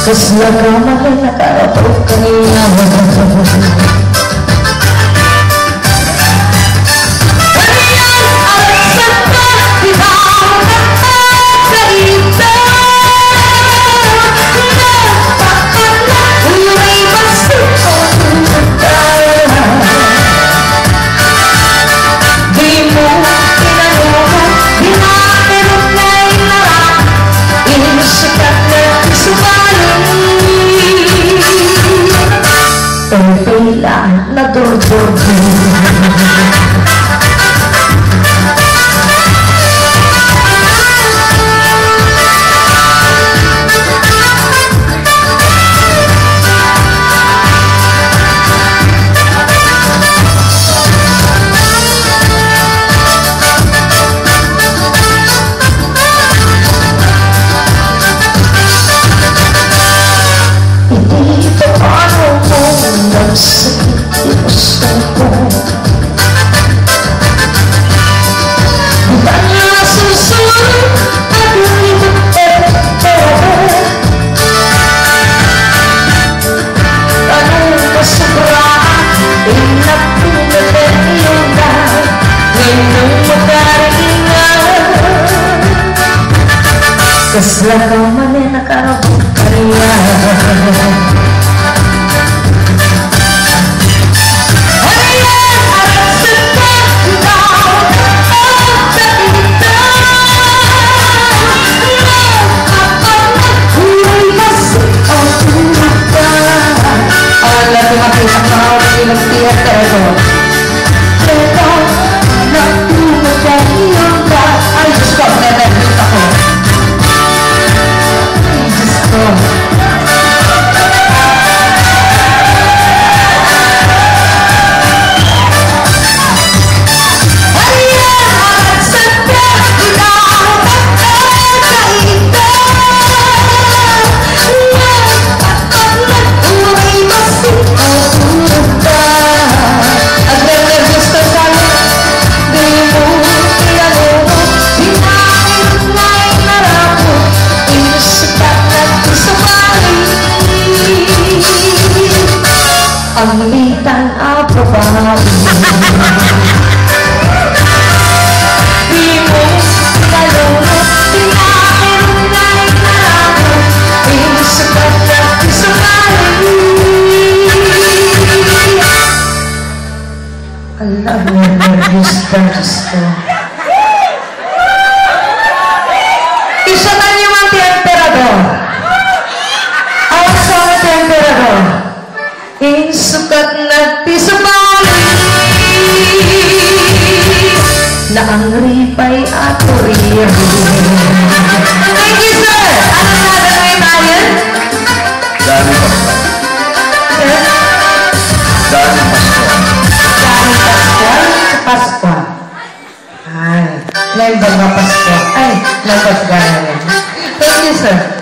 Seselama nakarapot kaniya Keselama nakarapot kaniya ang litang apabali di mo kalunod pinakirunay na ako inusapat na isumali alam mo na gusto isa na niyo ang temperador also ang temperador Insukat nagtisumali na ang ripay at uriyo. Thank you, sir! Ano nagagawin tayo? Dani Pascual. Dani Pascual. Dani Pascual? Pascual. Ay, member na Pascual. Ay, Pascual. Thank you, sir.